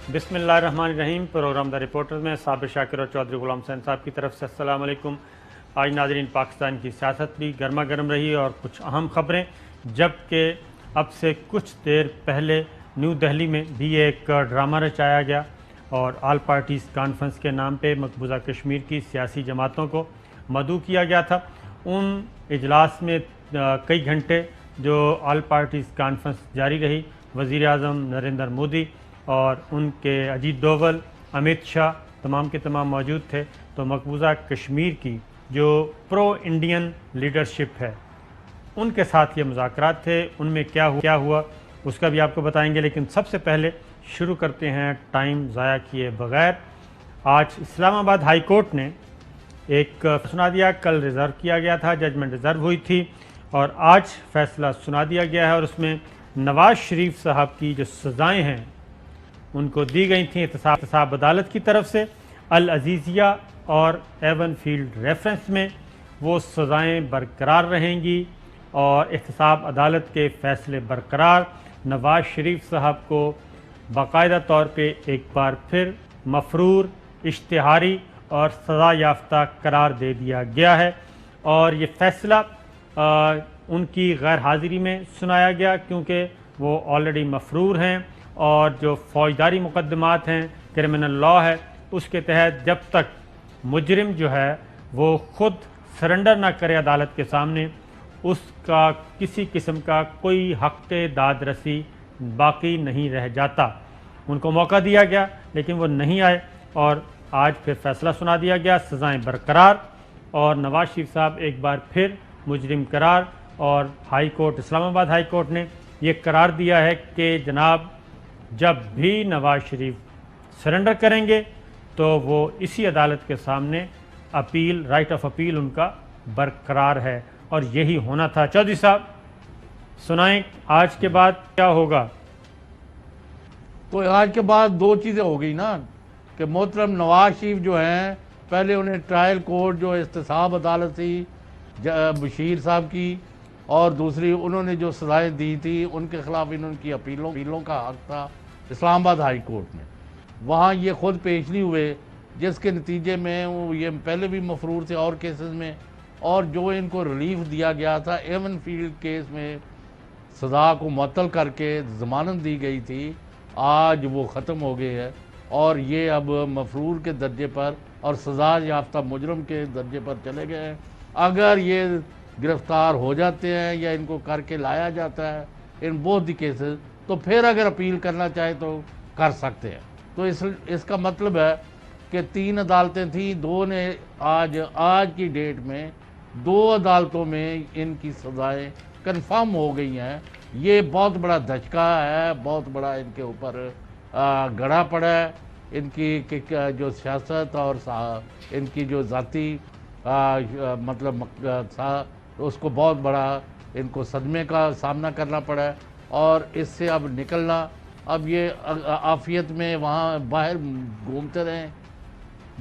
बिस्मिल्लाहिर्रहमानिर्रहीम। Programme the reporter में साबिर शाकिर और चौधरी गुलाम हुसैन साहब की तरफ से अस्सलाम वालेकुम। आज नाज़रीन पाकिस्तान की सियासत भी गर्मा गर्म रही और कुछ अहम खबरें, जबकि अब से कुछ देर पहले न्यू दिल्ली में भी एक ड्रामा रचाया गया और ऑल पार्टीज़ कॉन्फ्रेंस के नाम पे मकबूजा कश्मीर की सियासी जमातों को मदऊ किया गया था। उन इजलास में कई घंटे जो ऑल पार्टीज़ कॉन्फ्रेंस जारी रही, वज़ीर आज़म नरेंद्र मोदी और उनके अजीत डोवल, अमित शाह तमाम के तमाम मौजूद थे। तो मकबूजा कश्मीर की जो प्रो इंडियन लीडरशिप है उनके साथ ये मुज़ाकरात थे। उनमें क्या हुआ उसका भी आपको बताएंगे, लेकिन सबसे पहले शुरू करते हैं टाइम ज़ाया किए बगैर। आज इस्लामाबाद हाई कोर्ट ने एक सुना दिया, कल रिज़र्व किया गया था, जजमेंट रिज़र्व हुई थी और आज फैसला सुना दिया गया है। और उसमें नवाज़ शरीफ साहब की जो सज़ाएँ हैं उनको दी गई थी एहतसाब अदालत की तरफ से। अल अजीज़िया और एवन फील्ड रेफरेंस में वो सज़ाएँ बरकरार रहेंगी और एहतसाब अदालत के फ़ैसले बरकरार। नवाज़ शरीफ साहब को बाकायदा तौर पे एक बार फिर मफरूर, इश्तिहारी और सज़ा याफ्ता करार दे दिया गया है। और ये फ़ैसला उनकी गैर हाज़िरी में सुनाया गया क्योंकि वो ऑलरेडी मफरूर हैं और जो फ़ौजदारी मुकदमात हैं, क्रिमिनल लॉ है, उसके तहत जब तक मुजरिम जो है वो ख़ुद सरेंडर ना करे अदालत के सामने, उसका किसी किस्म का कोई हक़ दादरसी बाकी नहीं रह जाता। उनको मौका दिया गया लेकिन वो नहीं आए और आज फिर फ़ैसला सुना दिया गया, सज़ाएँ बरकरार और नवाज़ शरीफ साहब एक बार फिर मुजरिम करार। और high court, Islamabad high court ने ये करार दिया है कि जनाब जब भी नवाज़ शरीफ सरेंडर करेंगे तो वो इसी अदालत के सामने अपील, राइट ऑफ अपील उनका बरकरार है और यही होना था। चौधरी साहब सुनाएं आज के बाद क्या होगा? तो आज के बाद दो चीज़ें हो गई ना कि मोहतरम नवाज शरीफ जो हैं, पहले उन्हें ट्रायल कोर्ट जो एहतसाब अदालत थी बशीर साहब की, और दूसरी उन्होंने जो सज़ाएँ दी थी उनके ख़िलाफ़ इनकी अपीलों का हक़ था इस्लामाबाद हाई कोर्ट में। वहाँ ये ख़ुद पेश नहीं हुए, जिसके नतीजे में वो ये पहले भी मफरूर थे और केसेस में, और जो इनको रिलीफ दिया गया था एवन फील्ड केस में सज़ा को मुअत्तल करके ज़मानत दी गई थी, आज वो ख़त्म हो गए है और ये अब मफरूर के दर्जे पर और सज़ा याफ्ता मुजरम के दर्जे पर चले गए हैं। अगर ये गिरफ़्तार हो जाते हैं या इनको करके लाया जाता है इन बोथ दी केसेस, तो फिर अगर अपील करना चाहे तो कर सकते हैं। तो इसका मतलब है कि 3 अदालतें थी, 2 ने आज की डेट में 2 अदालतों में इनकी सज़ाएँ कन्फर्म हो गई हैं। ये बहुत बड़ा धचका है, बहुत बड़ा इनके ऊपर गड़ा पड़ा है। इनकी जो सियासत और इनकी जो ज़ाती मतलब था, उसको बहुत बड़ा इनको सदमे का सामना करना पड़ा है और इससे अब निकलना, अब ये आफियत में वहाँ बाहर घूमते रहें,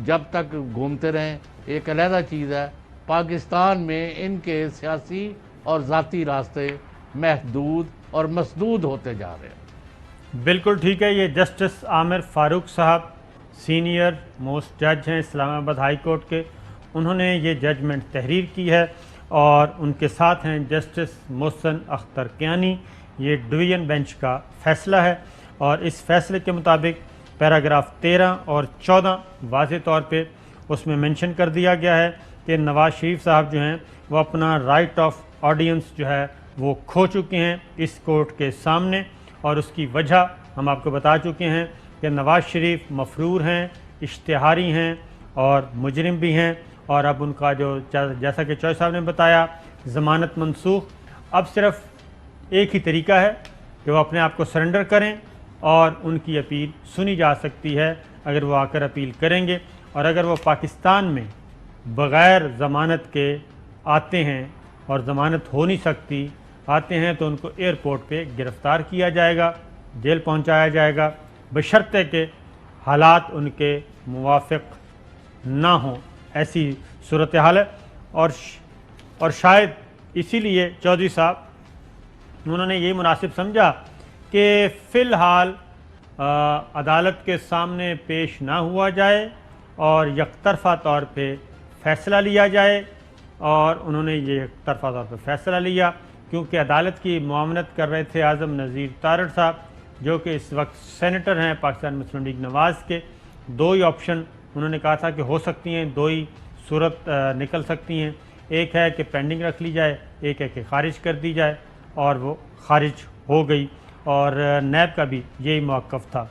जब तक घूमते रहें एक अलहदा चीज़ है। पाकिस्तान में इनके सियासी और ज़ाती रास्ते महदूद और मसदूद होते जा रहे हैं। बिल्कुल ठीक है। ये जस्टिस आमिर फ़ारूक साहब सीनियर मोस्ट जज हैं इस्लामाबाद हाई कोर्ट के, उन्होंने ये जजमेंट तहरीर की है और उनके साथ हैं जस्टिस मोहसिन अख्तर कियानी। ये डिवीज़न बेंच का फ़ैसला है और इस फ़ैसले के मुताबिक पैराग्राफ 13 और 14 वाज़ेह तौर पे उसमें मेंशन कर दिया गया है कि नवाज़ शरीफ साहब जो हैं वो अपना राइट ऑफ ऑडियंस जो है वो खो चुके हैं इस कोर्ट के सामने। और उसकी वजह हम आपको बता चुके हैं कि नवाज़ शरीफ मफरूर हैं, इश्तिहारी हैं और मुजरिम भी हैं। और अब उनका जो जैसा कि चौधरी साहब ने बताया, ज़मानत मनसूख। अब सिर्फ एक ही तरीका है कि वो अपने आप को सरेंडर करें और उनकी अपील सुनी जा सकती है अगर वो आकर अपील करेंगे। और अगर वो पाकिस्तान में बग़ैर ज़मानत के आते हैं और ज़मानत हो नहीं सकती, आते हैं तो उनको एयरपोर्ट पे गिरफ़्तार किया जाएगा, जेल पहुंचाया जाएगा, बशर्ते के हालात उनके मुवाफ़िक ना हों। ऐसी सूरत हाल है और शायद इसीलिए चौधरी साहब उन्होंने यही मुनासिब समझा कि फ़िलहाल عدالت کے سامنے پیش نہ ہوا جائے اور یک طرفہ طور پہ فیصلہ لیا جائے، اور انہوں نے یہ یک طرفہ طور پہ فیصلہ لیا کیونکہ عدالت کی معاونت کر رہے تھے اعظم نذیر تارڑ صاحب، جو کہ اس وقت سینیٹر ہیں پاکستان مسلم لیگ نواز کے۔ دو ہی آپشن انہوں نے کہا تھا کہ ہو سکتی ہیں، دو ہی صورت نکل سکتی ہیں، ایک ہے کہ پینڈنگ رکھ لی جائے، ایک ہے کہ خارج کر دی جائے، اور وہ خارج ہو گئی، اور نیب کا بھی یہی موقف تھا۔